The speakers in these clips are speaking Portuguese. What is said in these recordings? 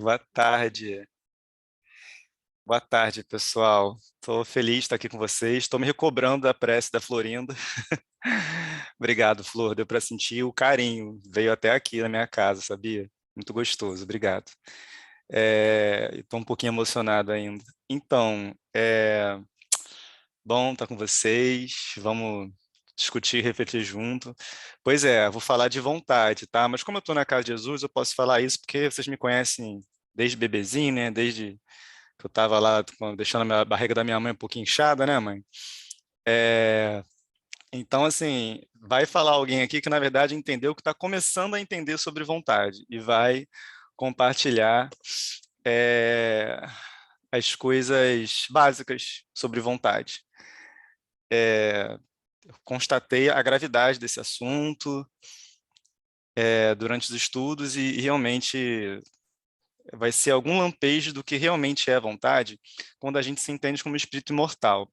Boa tarde. Boa tarde, pessoal. Estou feliz de estar aqui com vocês. Estou me recobrando da prece da Florinda. Obrigado, Flor. Deu para sentir o carinho. Veio até aqui na minha casa, sabia? Muito gostoso. Obrigado. Estou um pouquinho emocionado ainda. Então, bom estar com vocês. Vamos discutir e refletir junto. Pois é, vou falar de vontade, tá? Mas como eu estou na casa de Jesus, eu posso falar isso porque vocês me conhecem desde bebezinho, né? Desde que eu estava lá deixando a barriga da minha mãe um pouquinho inchada, né, mãe? Então, assim, vai falar alguém aqui que, na verdade, entendeu que está começando a entender sobre vontade e vai compartilhar é, as coisas básicas sobre vontade. Eu constatei a gravidade desse assunto durante os estudos e realmente vai ser algum lampejo do que realmente é a vontade quando a gente se entende como espírito imortal.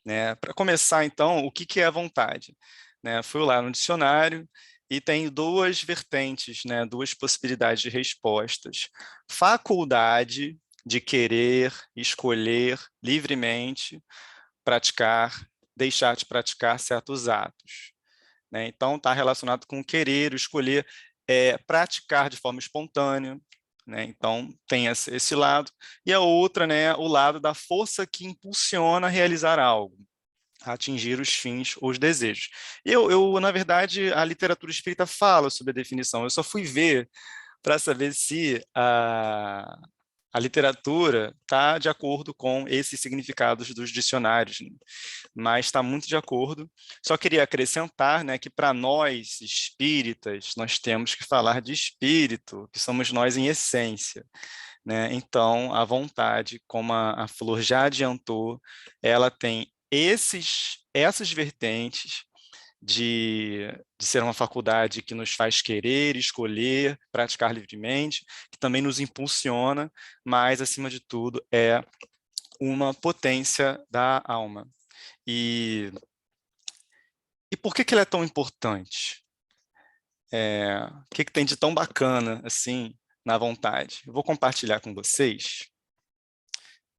Né? Para começar, então, o que é a vontade? Né? Fui lá no dicionário e tem duas vertentes, né? Duas possibilidades de respostas. Faculdade de querer, escolher livremente, praticar, deixar de praticar certos atos. Né? Então, está relacionado com querer, escolher, praticar de forma espontânea. Né? Então, tem esse lado. E a outra, né, o lado da força que impulsiona a realizar algo, a atingir os fins ou os desejos. Na verdade, a literatura espírita fala sobre a definição. Eu só fui ver para saber se a literatura está de acordo com esses significados dos dicionários, né? Mas está muito de acordo. Só queria acrescentar, né, que para nós espíritas, nós temos que falar de espírito, que somos nós em essência. Né? Então, a vontade, como a Flor já adiantou, ela tem essas vertentes de ser uma faculdade que nos faz querer, escolher, praticar livremente, que também nos impulsiona, mas, acima de tudo, é uma potência da alma. E por que ela é tão importante? O que tem de tão bacana, assim, na vontade? Eu vou compartilhar com vocês.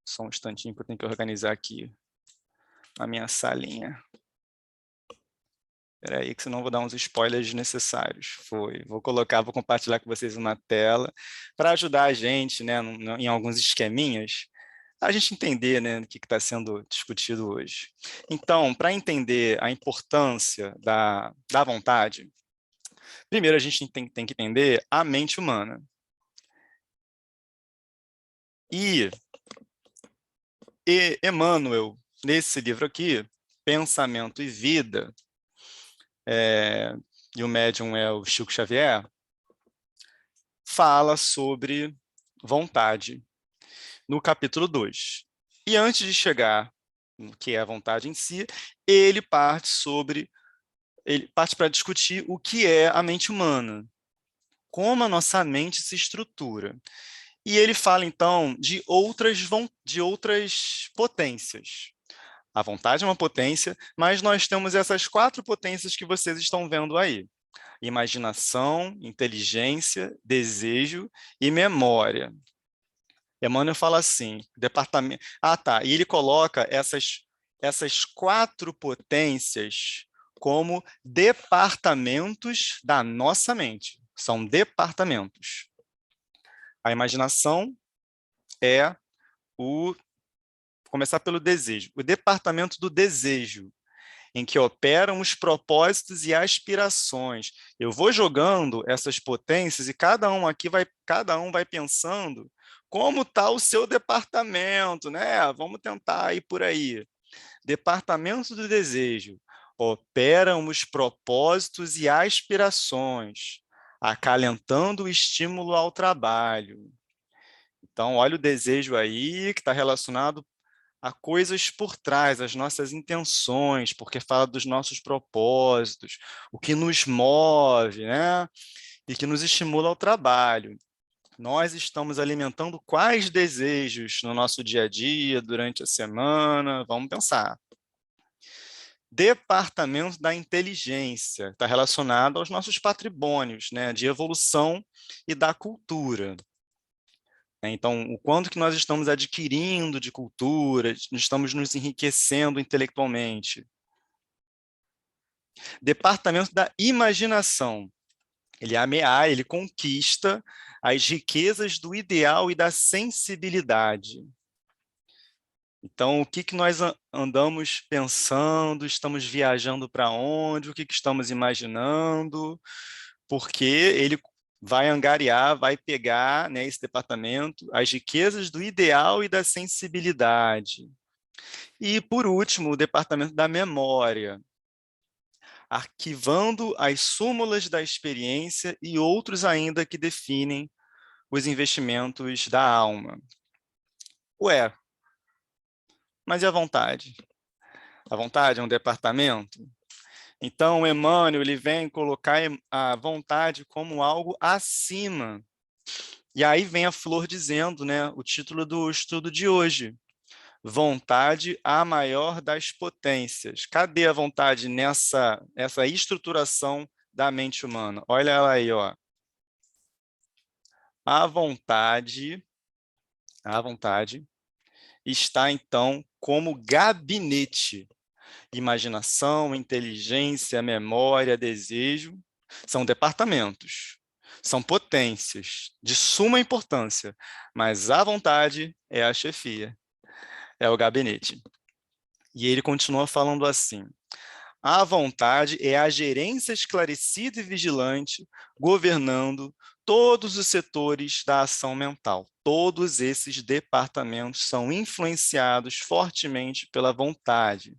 Só um instantinho que eu tenho que organizar aqui a minha salinha. Espera aí, que senão eu vou dar uns spoilers desnecessários. Vou compartilhar com vocês uma tela para ajudar a gente, né, em alguns esqueminhas, a gente entender, né, o que está sendo discutido hoje. Então, para entender a importância da vontade, primeiro a gente tem que entender a mente humana. E Emmanuel, nesse livro aqui, Pensamento e Vida, e o médium é o Chico Xavier, fala sobre vontade, no capítulo 2. E antes de chegar no que é a vontade em si, ele parte para discutir o que é a mente humana, como a nossa mente se estrutura. E ele fala, então, de outras potências. A vontade é uma potência, mas nós temos essas 4 potências que vocês estão vendo aí: imaginação, inteligência, desejo e memória. Emmanuel fala assim, departamento. Ah, tá. E ele coloca essas 4 potências como departamentos da nossa mente. São departamentos. A imaginação é o. Vou começar pelo desejo. O departamento do desejo, em que operam os propósitos e aspirações. Eu vou jogando essas potências e cada um vai pensando como está o seu departamento, né? Vamos tentar ir por aí. Departamento do desejo. Operam os propósitos e aspirações, acalentando o estímulo ao trabalho. Então, olha o desejo aí, que está relacionado a coisas por trás, as nossas intenções, porque fala dos nossos propósitos, o que nos move, né? E que nos estimula ao trabalho. Nós estamos alimentando quais desejos no nosso dia a dia, durante a semana? Vamos pensar. Departamento da inteligência, está relacionado aos nossos patrimônios, né? De evolução e da cultura. né? Então, o quanto que nós estamos adquirindo de cultura, estamos nos enriquecendo intelectualmente. Departamento da imaginação. Ele ameaça, ele conquista as riquezas do ideal e da sensibilidade. Então, o que que nós andamos pensando, estamos viajando para onde, o que que estamos imaginando, porque ele vai angariar, vai pegar, né, esse departamento, as riquezas do ideal e da sensibilidade. E, por último, o departamento da memória, arquivando as súmulas da experiência e outros ainda que definem os investimentos da alma. Ué, mas e a vontade? A vontade é um departamento? Então, Emmanuel ele vem colocar a vontade como algo acima. E aí vem a Flor dizendo, né, o título do estudo de hoje, vontade a maior das potências. Cadê a vontade essa estruturação da mente humana? Olha ela aí, ó. A vontade está, então, como gabinete. Imaginação, inteligência, memória, desejo, são departamentos, são potências de suma importância, mas a vontade é a chefia, é o gabinete. E ele continua falando assim, a vontade é a gerência esclarecida e vigilante, governando todos os setores da ação mental. Todos esses departamentos são influenciados fortemente pela vontade.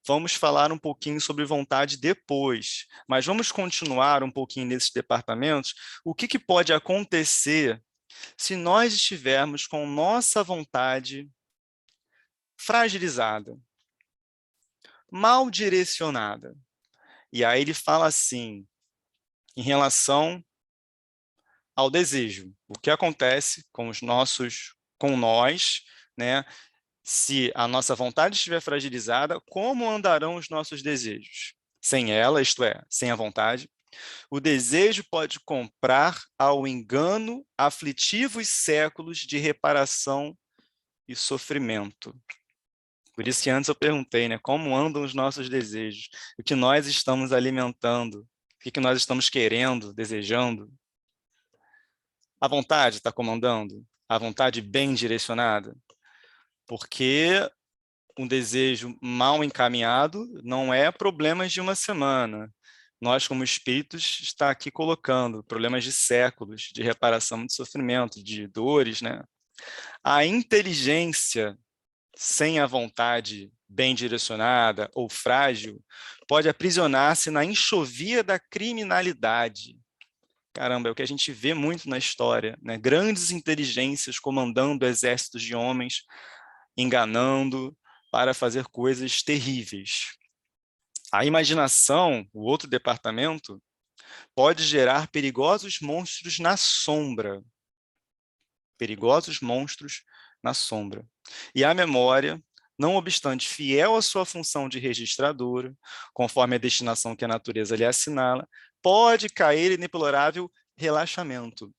Vamos falar um pouquinho sobre vontade depois, mas vamos continuar um pouquinho nesses departamentos. O que pode acontecer se nós estivermos com nossa vontade fragilizada, mal direcionada? E aí ele fala assim, em relação ao desejo. O que acontece com nós, né? Se a nossa vontade estiver fragilizada, como andarão os nossos desejos? Sem ela, isto é, sem a vontade, o desejo pode comprar ao engano aflitivos séculos de reparação e sofrimento. Por isso que antes eu perguntei, né, como andam os nossos desejos? O que nós estamos alimentando? O que nós estamos querendo, desejando? A vontade está comandando? A vontade bem direcionada? Porque um desejo mal encaminhado não é problemas de uma semana. Nós, como espíritos, está aqui colocando problemas de séculos, de reparação de sofrimento, de dores, né? A inteligência sem a vontade bem direcionada ou frágil pode aprisionar-se na enxovia da criminalidade. Caramba, é o que a gente vê muito na história, né? Grandes inteligências comandando exércitos de homens, enganando para fazer coisas terríveis. A imaginação, o outro departamento, pode gerar perigosos monstros na sombra. Perigosos monstros na sombra. E a memória, não obstante fiel à sua função de registradora, conforme a destinação que a natureza lhe assinala, pode cair em deplorável relaxamento.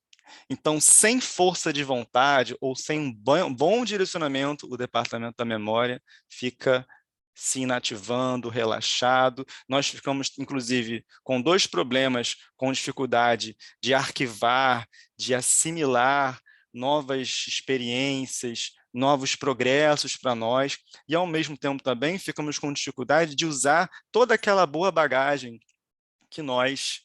Então, sem força de vontade ou sem um bom direcionamento, o departamento da memória fica se inativando, relaxado. Nós ficamos, inclusive, com dois problemas, com dificuldade de arquivar, de assimilar novas experiências, novos progressos para nós, e, ao mesmo tempo, também ficamos com dificuldade de usar toda aquela boa bagagem que nós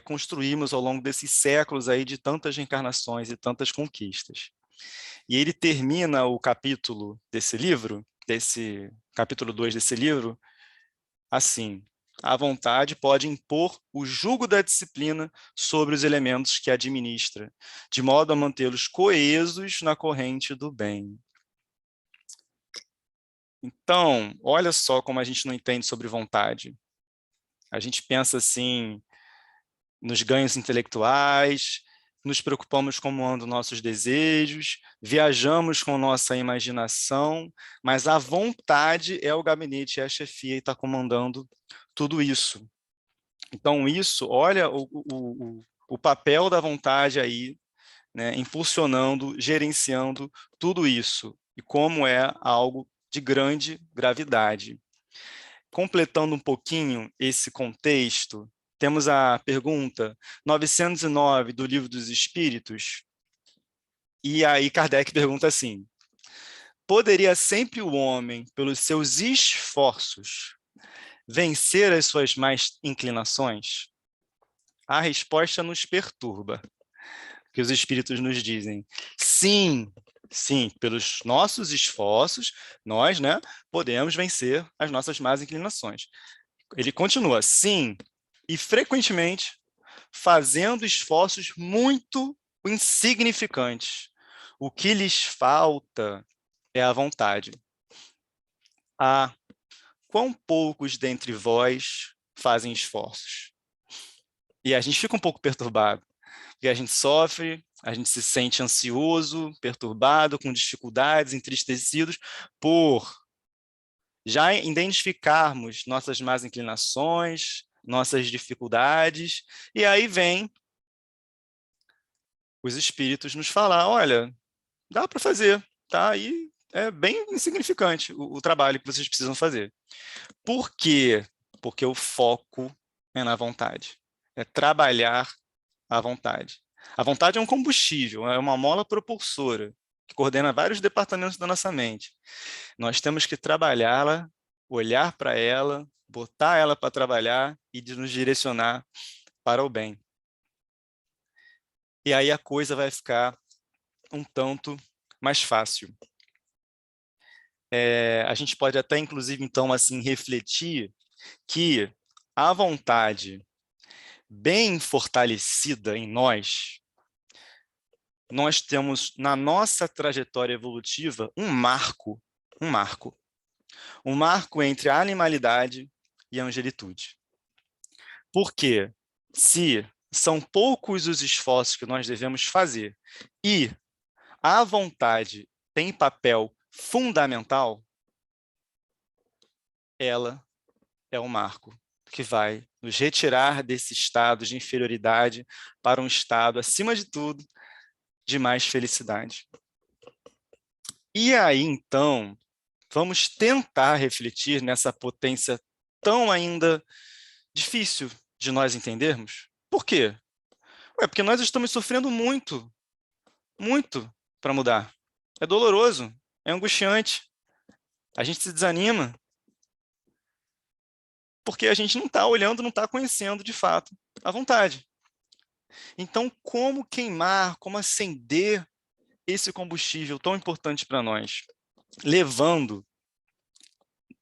construímos ao longo desses séculos aí de tantas reencarnações e tantas conquistas. E ele termina o capítulo desse livro, desse capítulo 2 desse livro, assim: a vontade pode impor o jugo da disciplina sobre os elementos que administra, de modo a mantê-los coesos na corrente do bem. Então, olha só como a gente não entende sobre vontade. A gente pensa assim, nos ganhos intelectuais, nos preocupamos como andam nossos desejos, viajamos com nossa imaginação, mas a vontade é o gabinete, é a chefia e está comandando tudo isso. Então, isso, olha o papel da vontade aí, né, impulsionando, gerenciando tudo isso, e como é algo de grande gravidade. Completando um pouquinho esse contexto, temos a pergunta 909 do Livro dos Espíritos, e aí Kardec pergunta assim: poderia sempre o homem, pelos seus esforços, vencer as suas más inclinações? A resposta nos perturba, que os espíritos nos dizem: sim, sim, pelos nossos esforços, nós, né, podemos vencer as nossas más inclinações. Ele continua: sim, e frequentemente fazendo esforços muito insignificantes. O que lhes falta é a vontade. Ah, quão poucos dentre vós fazem esforços? E a gente fica um pouco perturbado, porque a gente sofre, a gente se sente ansioso, perturbado, com dificuldades, entristecidos, por já identificarmos nossas más inclinações, nossas dificuldades, e aí vem os espíritos nos falar: olha, dá para fazer, tá? E é bem insignificante o trabalho que vocês precisam fazer. Por quê? Porque o foco é na vontade, é trabalhar a vontade. A vontade é um combustível, é uma mola propulsora que coordena vários departamentos da nossa mente. Nós temos que trabalhá-la, olhar para ela, botar ela para trabalhar e de nos direcionar para o bem. E aí a coisa vai ficar um tanto mais fácil. A gente pode até, inclusive, então, assim, refletir que a vontade bem fortalecida em nós, nós temos na nossa trajetória evolutiva um marco, um marco entre a animalidade e a angelitude. Porque se são poucos os esforços que nós devemos fazer e a vontade tem papel fundamental, ela é o marco que vai nos retirar desse estado de inferioridade para um estado, acima de tudo, de mais felicidade. E aí, então, vamos tentar refletir nessa potência tão ainda difícil de nós entendermos. Por quê? Porque nós estamos sofrendo muito, muito para mudar. É doloroso, é angustiante, a gente se desanima, porque a gente não está olhando, não está conhecendo de fato a vontade. Então, como queimar, como acender esse combustível tão importante para nós, levando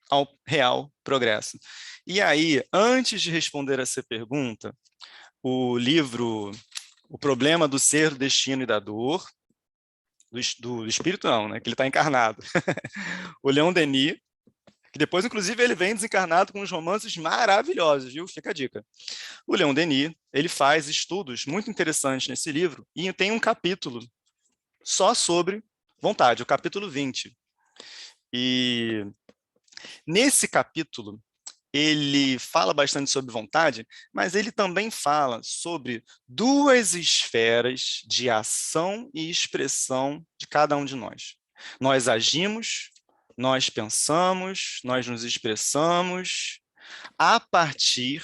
ao real progresso? E aí, antes de responder essa pergunta, o livro O Problema do Ser, do Destino e da Dor, do espírito não, né, que ele está encarnado, o Leon Denis, que depois, inclusive, ele vem desencarnado com uns romances maravilhosos, viu? Fica a dica. O Leon Denis, ele faz estudos muito interessantes nesse livro, e tem um capítulo só sobre vontade, o capítulo 20. E nesse capítulo, ele fala bastante sobre vontade, mas ele também fala sobre duas esferas de ação e expressão de cada um de nós. Nós agimos, nós pensamos, nós nos expressamos a partir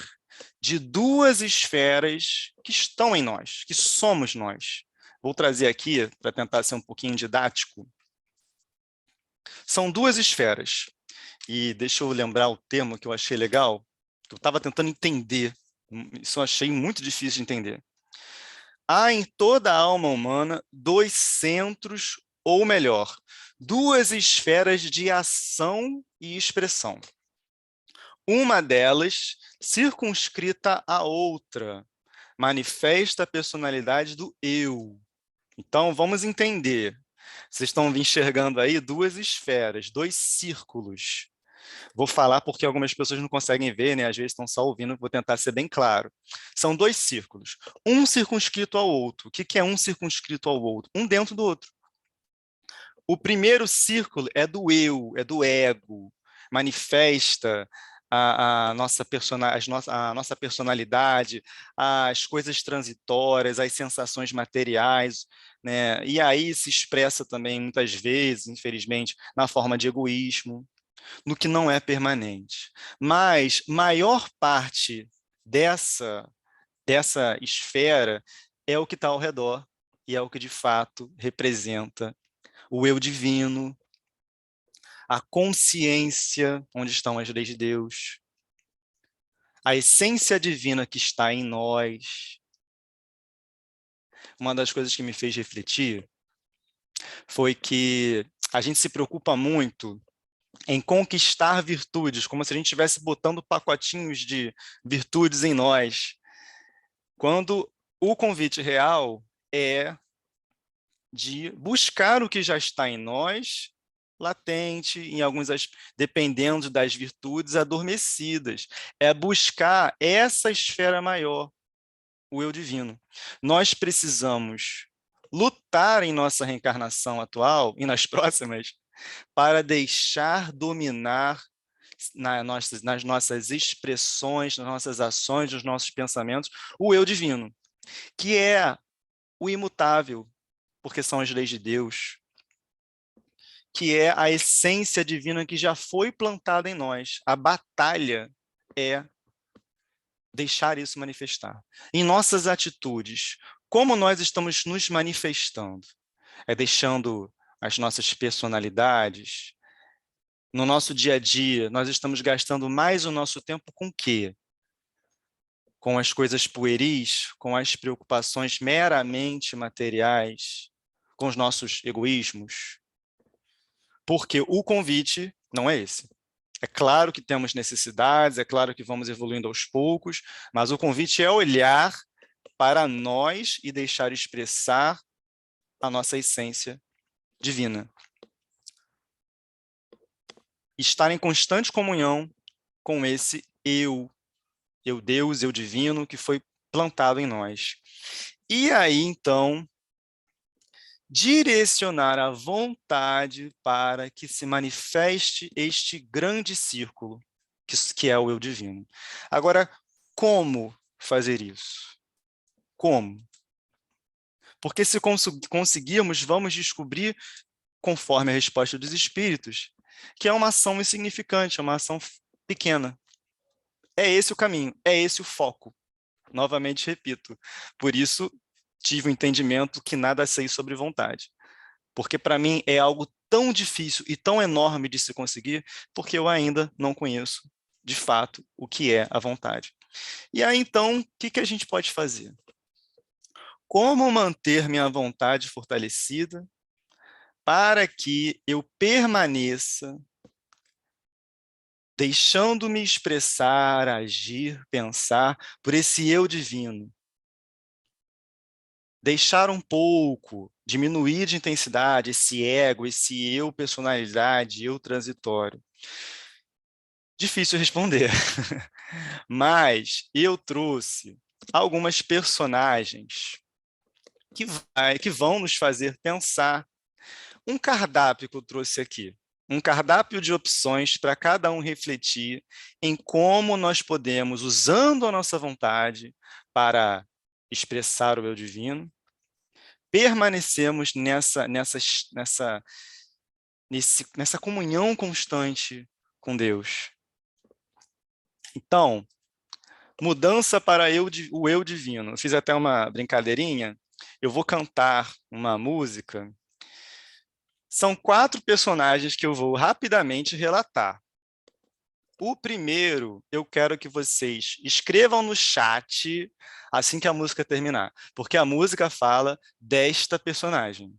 de duas esferas que estão em nós, que somos nós. Vou trazer aqui, para tentar ser um pouquinho didático. São duas esferas. E deixa eu lembrar o termo que eu achei legal, que eu estava tentando entender, isso eu achei muito difícil de entender. Há em toda a alma humana dois centros, ou melhor, duas esferas de ação e expressão. Uma delas, circunscrita à outra, manifesta a personalidade do eu. Então, vamos entender. Vocês estão enxergando aí duas esferas, dois círculos. Vou falar porque algumas pessoas não conseguem ver, né? Às vezes estão só ouvindo, vou tentar ser bem claro. São dois círculos, um circunscrito ao outro. O que é um circunscrito ao outro? Um dentro do outro. O primeiro círculo é do eu, é do ego, manifesta a nossa personalidade, as coisas transitórias, as sensações materiais, né? E aí se expressa também, muitas vezes, infelizmente, na forma de egoísmo, no que não é permanente. Mas maior parte dessa esfera é o que está ao redor, e é o que de fato representa o eu divino, a consciência, onde estão as leis de Deus, a essência divina que está em nós. Uma das coisas que me fez refletir foi que a gente se preocupa muito em conquistar virtudes, como se a gente estivesse botando pacotinhos de virtudes em nós, quando o convite real é de buscar o que já está em nós, latente, em dependendo das virtudes adormecidas. É buscar essa esfera maior, o eu divino. Nós precisamos lutar em nossa reencarnação atual e nas próximas para deixar dominar nas nossas expressões, nas nossas ações, nos nossos pensamentos, o eu divino, que é o imutável, porque são as leis de Deus, que é a essência divina que já foi plantada em nós. A batalha é deixar isso manifestar. Em nossas atitudes, como nós estamos nos manifestando? É deixando as nossas personalidades. No nosso dia a dia, nós estamos gastando mais o nosso tempo com o quê? Com as coisas pueris, com as preocupações meramente materiais, com os nossos egoísmos? Porque o convite não é esse. É claro que temos necessidades, é claro que vamos evoluindo aos poucos, mas o convite é olhar para nós e deixar expressar a nossa essência divina. Estar em constante comunhão com esse eu Deus, eu divino, que foi plantado em nós. E aí, então, direcionar a vontade para que se manifeste este grande círculo, que é o eu divino. Agora, como fazer isso? Como? Porque se conseguirmos, vamos descobrir, conforme a resposta dos espíritos, que é uma ação insignificante, é uma ação pequena. É esse o caminho, é esse o foco. Novamente repito, por isso tive o entendimento que nada sei sobre vontade. Porque para mim é algo tão difícil e tão enorme de se conseguir, porque eu ainda não conheço, de fato, o que é a vontade. E aí, então, o que a gente pode fazer? Como manter minha vontade fortalecida para que eu permaneça deixando-me expressar, agir, pensar por esse eu divino? Deixar um pouco, diminuir de intensidade esse ego, esse eu personalidade, eu transitório. Difícil responder, mas eu trouxe algumas personagens que vão nos fazer pensar. Um cardápio que eu trouxe aqui, um cardápio de opções para cada um refletir em como nós podemos, usando a nossa vontade para expressar o eu divino, permanecemos nessa comunhão constante com Deus. Então, mudança para o eu divino. Eu fiz até uma brincadeirinha. Eu vou cantar uma música. São 4 personagens que eu vou rapidamente relatar. O primeiro, eu quero que vocês escrevam no chat assim que a música terminar, porque a música fala desta personagem.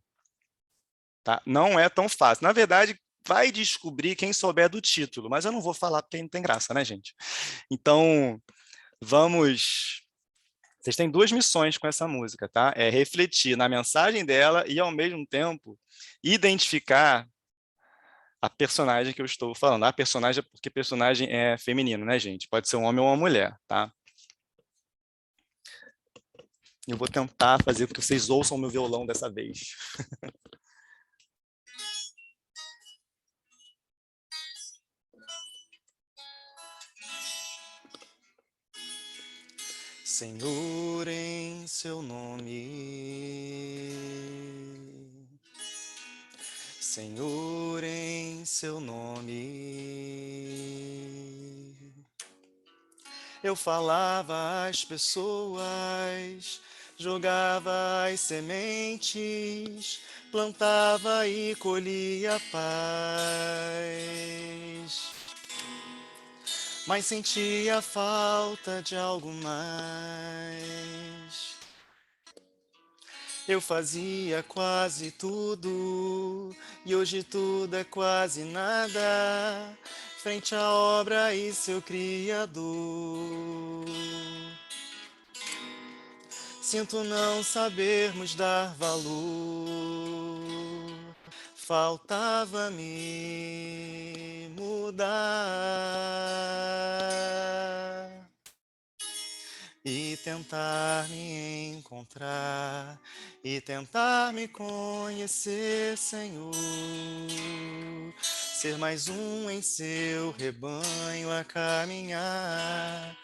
Tá? Não é tão fácil. Na verdade, vai descobrir quem souber do título, mas eu não vou falar porque não tem graça, né, gente? Então, vamos. Vocês têm 2 missões com essa música, tá? É refletir na mensagem dela e, ao mesmo tempo, identificar a personagem que eu estou falando. A personagem, porque personagem é feminino, né, gente? Pode ser um homem ou uma mulher, tá? Eu vou tentar fazer com que vocês ouçam o meu violão dessa vez. Senhor, em seu nome, Senhor, em seu nome eu falava às pessoas, jogava as sementes, plantava e colhia paz. Mas sentia falta de algo mais. Eu fazia quase tudo, e hoje tudo é quase nada, frente à obra e seu Criador. Sinto não sabermos dar valor, faltava-me mudar e tentar me encontrar e tentar me conhecer, Senhor. Ser mais um em seu rebanho a caminhar.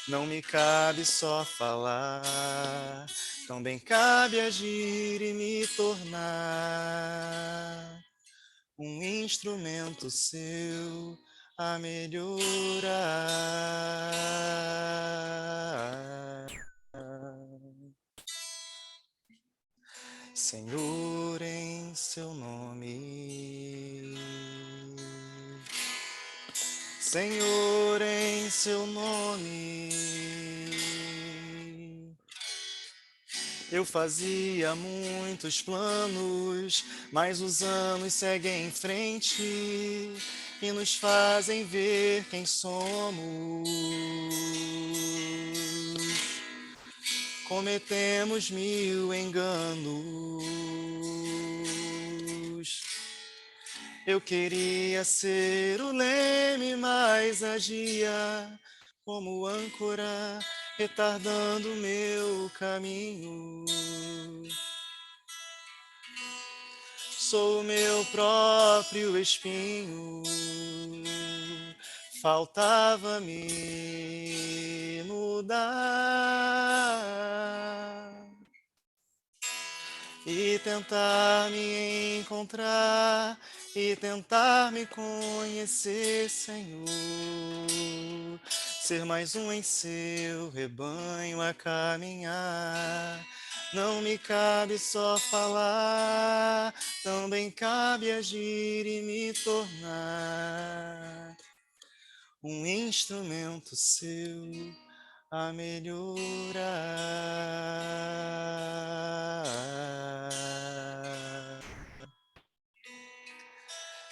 Não me cabe só falar, também cabe agir e me tornar um instrumento seu a melhorar. Senhor, em seu nome. Senhor, em seu nome. Eu fazia muitos planos, mas os anos seguem em frente e nos fazem ver quem somos. Cometemos mil enganos. Eu queria ser o leme, mas agia como âncora, retardando meu caminho. Sou o meu próprio espinho, faltava-me mudar e tentar me encontrar e tentar me conhecer, Senhor. Ser mais um em seu rebanho a caminhar. Não me cabe só falar, também cabe agir e me tornar um instrumento seu a melhorar.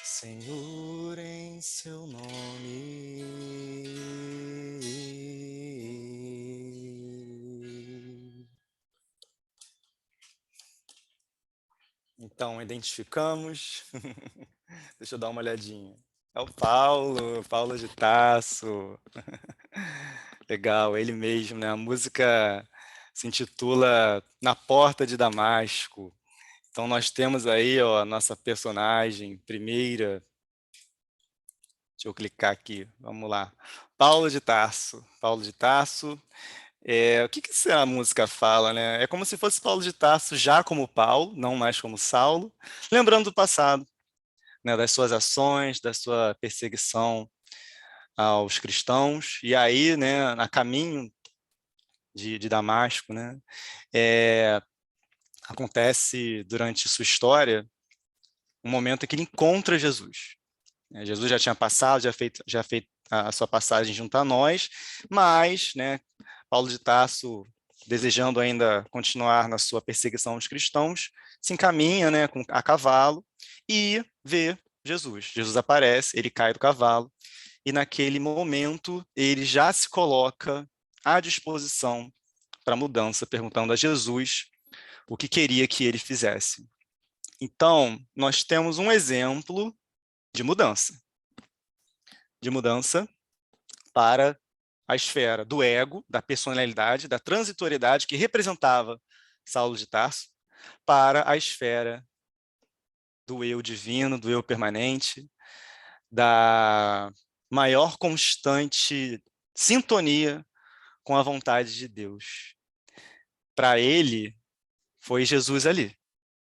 Senhor, em seu nome. Então, identificamos. Deixa eu dar uma olhadinha. É o Paulo, Paulo de Tarso. Legal, ele mesmo, né? A música se intitula Na Porta de Damasco. Então, nós temos aí, ó, a nossa personagem primeira. Deixa eu clicar aqui, vamos lá. Paulo de Tarso. Paulo de Tarso. O que essa música fala, né? É como se fosse Paulo de Tarso já como Paulo, não mais como Saulo, lembrando do passado, né, das suas ações, da sua perseguição aos cristãos. E aí, né, a caminho de Damasco, né, acontece durante sua história um momento em que ele encontra Jesus. Jesus já tinha passado, já feito a sua passagem junto a nós, mas, né, Paulo de Tarso, desejando ainda continuar na sua perseguição aos cristãos, se encaminha, né, a cavalo e vê Jesus. Jesus aparece, ele cai do cavalo e naquele momento ele já se coloca à disposição para a mudança, perguntando a Jesus o que queria que ele fizesse. Então, nós temos um exemplo de mudança para a esfera do ego, da personalidade, da transitoriedade que representava Saulo de Tarso, para a esfera do eu divino, do eu permanente, da maior constante sintonia com a vontade de Deus. Para ele, foi Jesus ali.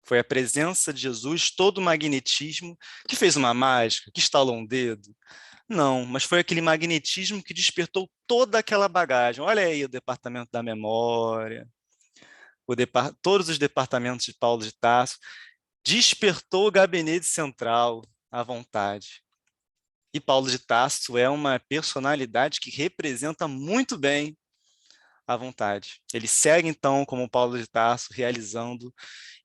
Foi a presença de Jesus, todo o magnetismo, que fez uma mágica, que estalou um dedo. Não, mas foi aquele magnetismo que despertou toda aquela bagagem. Olha aí o departamento da memória, todos os departamentos de Paulo de Tarso. Despertou o gabinete central à vontade. E Paulo de Tarso é uma personalidade que representa muito bem a vontade. Ele segue, então, como Paulo de Tarso, realizando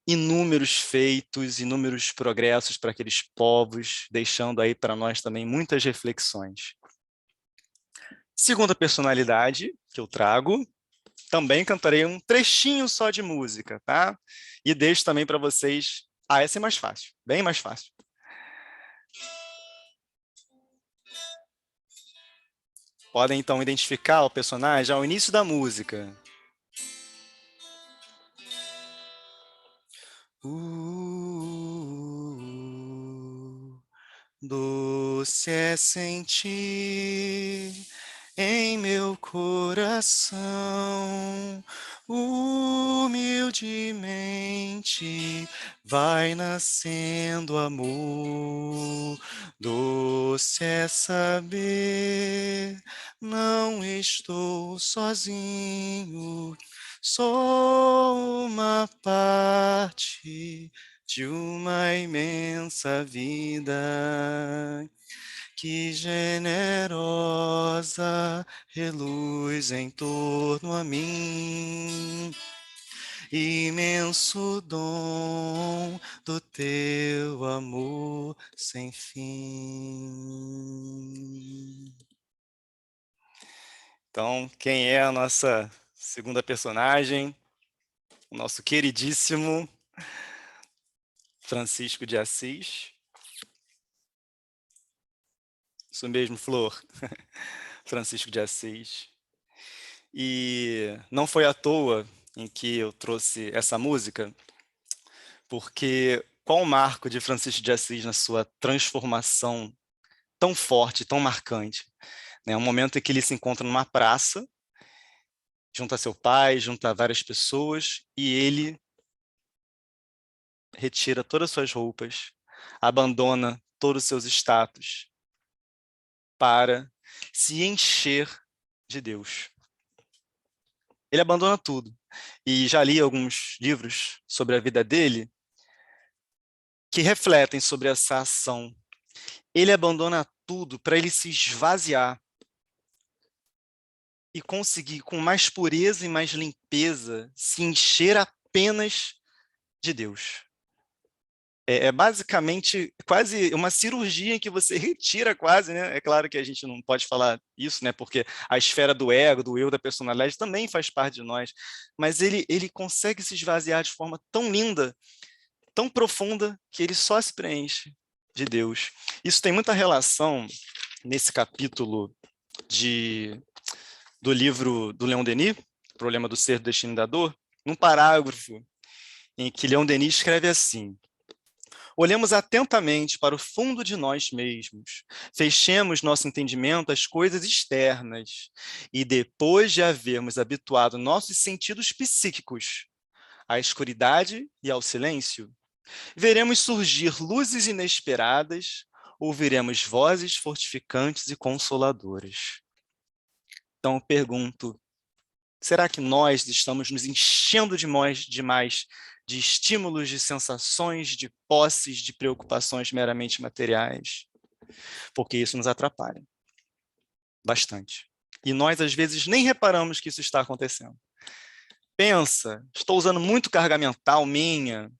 inúmeros feitos, inúmeros progressos para aqueles povos, deixando aí para nós também muitas reflexões. Segunda personalidade que eu trago, também cantarei um trechinho só de música, tá? E deixo também para vocês... Ah, essa é mais fácil, bem mais fácil. Podem, então, identificar o personagem ao início da música. Doce é sentir em meu coração, humildemente vai nascendo amor. Doce é saber, não estou sozinho, sou uma parte de uma imensa vida que generosa reluz em torno a mim. Imenso dom do teu amor sem fim. Então, quem é a nossa segunda personagem? O nosso queridíssimo Francisco de Assis. Isso mesmo, Flor. Francisco de Assis. E não foi à toa em que eu trouxe essa música, porque qual o marco de Francisco de Assis na sua transformação tão forte, tão marcante? É um momento em que ele se encontra numa praça, junto a seu pai, junto a várias pessoas, e ele retira todas as suas roupas, abandona todos os seus status para se encher de Deus. Ele abandona tudo. E já li alguns livros sobre a vida dele que refletem sobre essa ação. Ele abandona tudo para ele se esvaziar e conseguir, com mais pureza e mais limpeza, se encher apenas de Deus. É basicamente quase uma cirurgia em que você retira quase, né? É claro que a gente não pode falar isso, né? Porque a esfera do ego, do eu, da personalidade também faz parte de nós. Mas ele consegue se esvaziar de forma tão linda, tão profunda, que ele só se preenche de Deus. Isso tem muita relação nesse capítulo do livro do Leon Denis, Problema do Ser, do Destino e da Dor, num parágrafo em que Leon Denis escreve assim: olhemos atentamente para o fundo de nós mesmos, fechemos nosso entendimento às coisas externas e, depois de havermos habituado nossos sentidos psíquicos à escuridade e ao silêncio, veremos surgir luzes inesperadas, ouviremos vozes fortificantes e consoladoras. Então eu pergunto, será que nós estamos nos enchendo demais de estímulos, de sensações, de posses, de preocupações meramente materiais? Porque isso nos atrapalha bastante. E nós, às vezes, nem reparamos que isso está acontecendo. Pensa, estou usando muito carga mental minha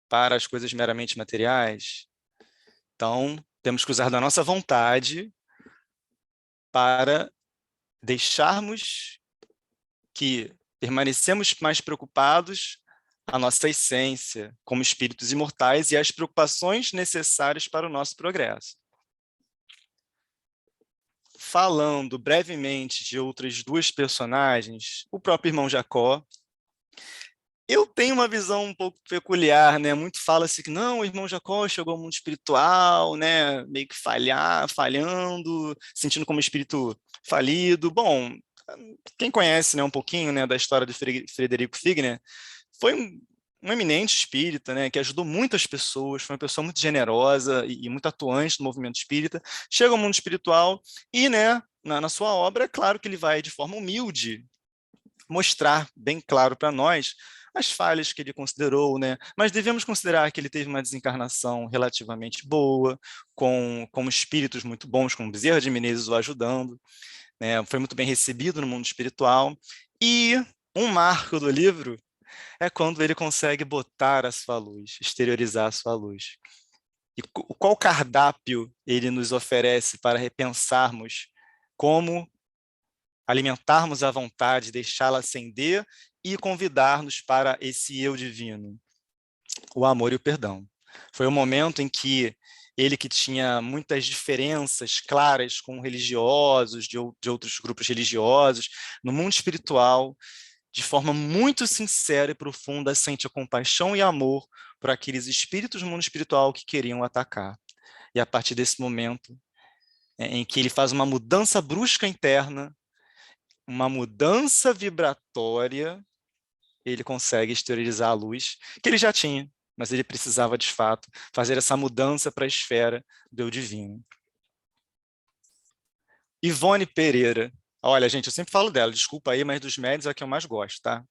para as coisas meramente materiais? Então, temos que usar da nossa vontade para deixarmos que permanecemos mais preocupados a nossa essência como espíritos imortais e as preocupações necessárias para o nosso progresso. Falando brevemente de outras duas personagens, o próprio irmão Jacó, eu tenho uma visão um pouco peculiar, né? Muito fala-se que não, o irmão Jacó chegou ao mundo espiritual, né? Meio que falhando, sentindo como espírito falido. Bom, quem conhece, né, um pouquinho, né, da história de Frederico Figner, foi um eminente espírita, né, que ajudou muitas pessoas, foi uma pessoa muito generosa e muito atuante no movimento espírita, chega ao mundo espiritual e, né, na sua obra, é claro que ele vai, de forma humilde, mostrar bem claro para nós as falhas que ele considerou, né? Mas devemos considerar que ele teve uma desencarnação relativamente boa, com espíritos muito bons, como Bezerra de Menezes o ajudando, né? Foi muito bem recebido no mundo espiritual. E um marco do livro é quando ele consegue botar a sua luz, exteriorizar a sua luz. E qual cardápio ele nos oferece para repensarmos como alimentarmos a vontade, deixá-la acender e convidar-nos para esse eu divino, o amor e o perdão. Foi o momento em que ele, que tinha muitas diferenças claras com religiosos, de outros grupos religiosos, no mundo espiritual, de forma muito sincera e profunda, sente a compaixão e amor por aqueles espíritos do mundo espiritual que queriam atacar. E a partir desse momento, em que ele faz uma mudança brusca interna, uma mudança vibratória, ele consegue exteriorizar a luz que ele já tinha, mas ele precisava, de fato, fazer essa mudança para a esfera do eu divino. Ivone Pereira. Olha, gente, eu sempre falo dela, desculpa aí, mas dos médios é a que eu mais gosto, tá?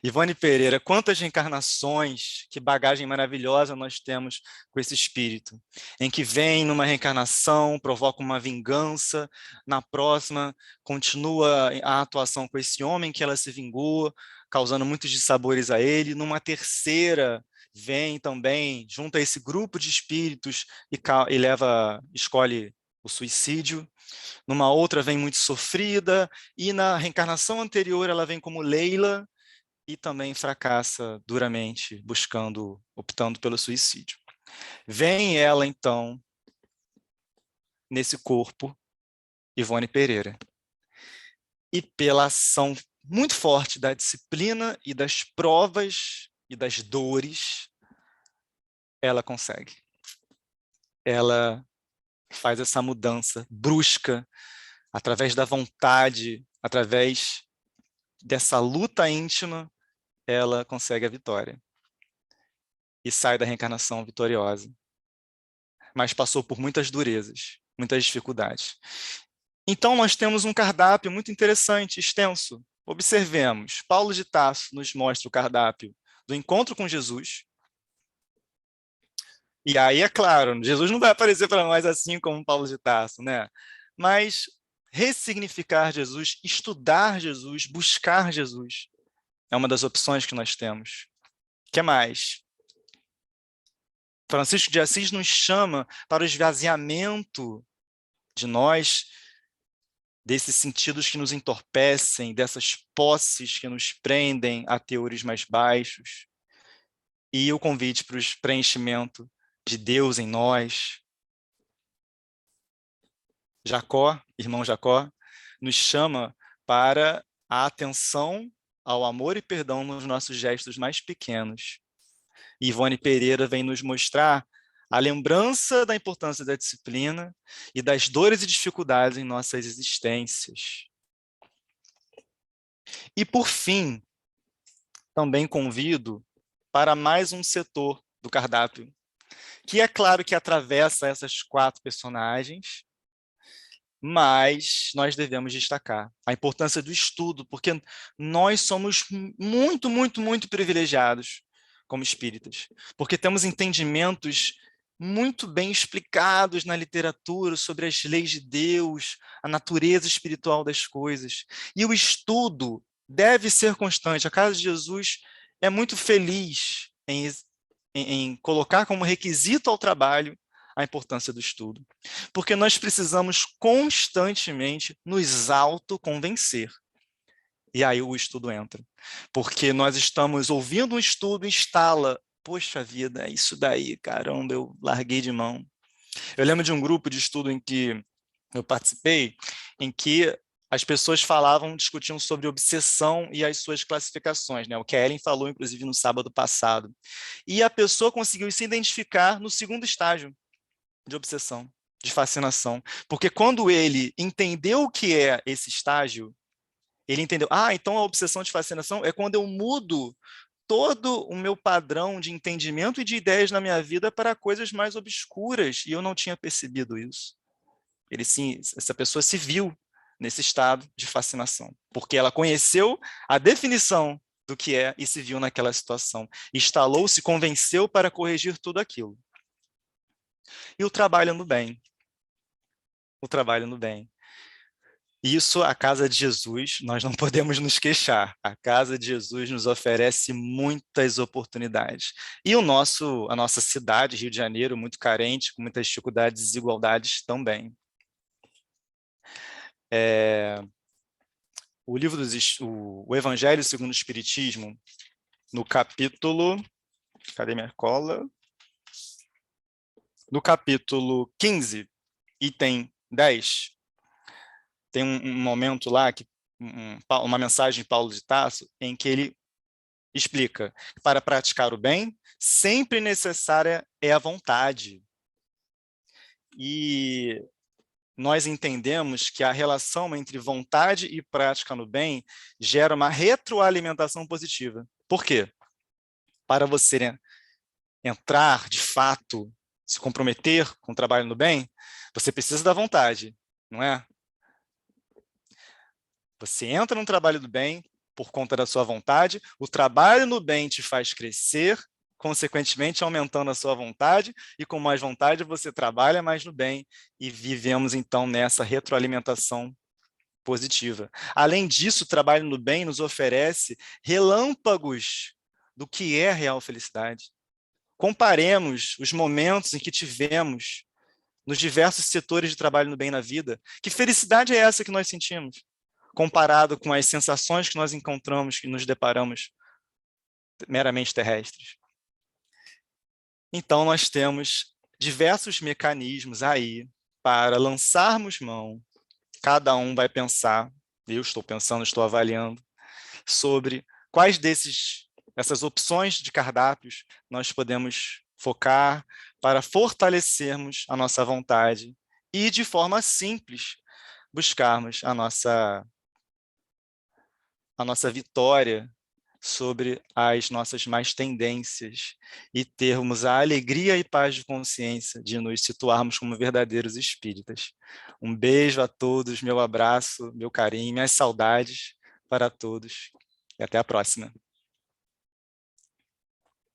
Ivone Pereira, quantas reencarnações, que bagagem maravilhosa nós temos com esse espírito, em que vem numa reencarnação, provoca uma vingança, na próxima continua a atuação com esse homem que ela se vingou, causando muitos dissabores a ele, numa terceira vem também, junto a esse grupo de espíritos e escolhe o suicídio, numa outra vem muito sofrida, e na reencarnação anterior ela vem como Leila, e também fracassa duramente, optando pelo suicídio. Vem ela, então, nesse corpo, Ivone Pereira. E pela ação muito forte da disciplina e das provas e das dores, ela consegue. Ela faz essa mudança brusca, através da vontade, através dessa luta íntima, ela consegue a vitória. E sai da reencarnação vitoriosa. Mas passou por muitas durezas, muitas dificuldades. Então, nós temos um cardápio muito interessante, extenso. Observemos, Paulo de Tarso nos mostra o cardápio do encontro com Jesus. E aí, é claro, Jesus não vai aparecer para nós assim como Paulo de Tarso, né? Mas ressignificar Jesus, estudar Jesus, buscar Jesus, é uma das opções que nós temos. O que mais? Francisco de Assis nos chama para o esvaziamento de nós, desses sentidos que nos entorpecem, dessas posses que nos prendem a teores mais baixos, e o convite para o preenchimento de Deus em nós. Jacó, irmão Jacó, nos chama para a atenção ao amor e perdão nos nossos gestos mais pequenos. E Ivone Pereira vem nos mostrar a lembrança da importância da disciplina e das dores e dificuldades em nossas existências. E, por fim, também convido para mais um setor do cardápio, que é claro que atravessa essas 4 personagens, mas nós devemos destacar a importância do estudo, porque nós somos muito, muito, muito privilegiados como espíritas, porque temos entendimentos muito bem explicados na literatura sobre as leis de Deus, a natureza espiritual das coisas. E o estudo deve ser constante. A Casa de Jesus é muito feliz em colocar como requisito ao trabalho a importância do estudo. Porque nós precisamos constantemente nos autoconvencer. E aí o estudo entra. Porque nós estamos ouvindo um estudo e instala, poxa vida, é isso daí, caramba, eu larguei de mão. Eu lembro de um grupo de estudo em que eu participei, em que as pessoas discutiam sobre obsessão e as suas classificações, né? O que a Ellen falou, inclusive, no sábado passado. E a pessoa conseguiu se identificar no segundo estágio de obsessão, de fascinação. Porque quando ele entendeu o que é esse estágio, ele entendeu, então a obsessão de fascinação é quando eu mudo todo o meu padrão de entendimento e de ideias na minha vida para coisas mais obscuras, e eu não tinha percebido isso. Essa pessoa se viu nesse estado de fascinação, porque ela conheceu a definição do que é e se viu naquela situação. Instalou, se convenceu para corrigir tudo aquilo. E o trabalho no bem. O trabalho no bem. Isso, a casa de Jesus, nós não podemos nos queixar. A casa de Jesus nos oferece muitas oportunidades. E a nossa cidade, Rio de Janeiro, muito carente, com muitas dificuldades e desigualdades também. O Evangelho segundo o Espiritismo, no capítulo... Cadê minha cola? No capítulo 15, item 10, tem um momento lá, uma mensagem de Paulo de Tarso, em que ele explica que para praticar o bem, sempre necessária é a vontade. E nós entendemos que a relação entre vontade e prática no bem gera uma retroalimentação positiva. Por quê? Para você entrar, de fato, se comprometer com o trabalho no bem, você precisa da vontade, não é? Você entra no trabalho do bem por conta da sua vontade, o trabalho no bem te faz crescer, consequentemente aumentando a sua vontade, e com mais vontade você trabalha mais no bem, e vivemos então nessa retroalimentação positiva. Além disso, o trabalho no bem nos oferece relâmpagos do que é real felicidade. Comparemos os momentos em que tivemos nos diversos setores de trabalho no bem na vida. Que felicidade é essa que nós sentimos, comparado com as sensações que nós encontramos e nos deparamos meramente terrestres? Então, nós temos diversos mecanismos aí para lançarmos mão. Cada um vai pensar, eu estou pensando, estou avaliando, sobre quais essas opções de cardápios nós podemos focar para fortalecermos a nossa vontade e, de forma simples, buscarmos a nossa vitória sobre as nossas más tendências e termos a alegria e paz de consciência de nos situarmos como verdadeiros espíritas. Um beijo a todos, meu abraço, meu carinho, minhas saudades para todos e até a próxima.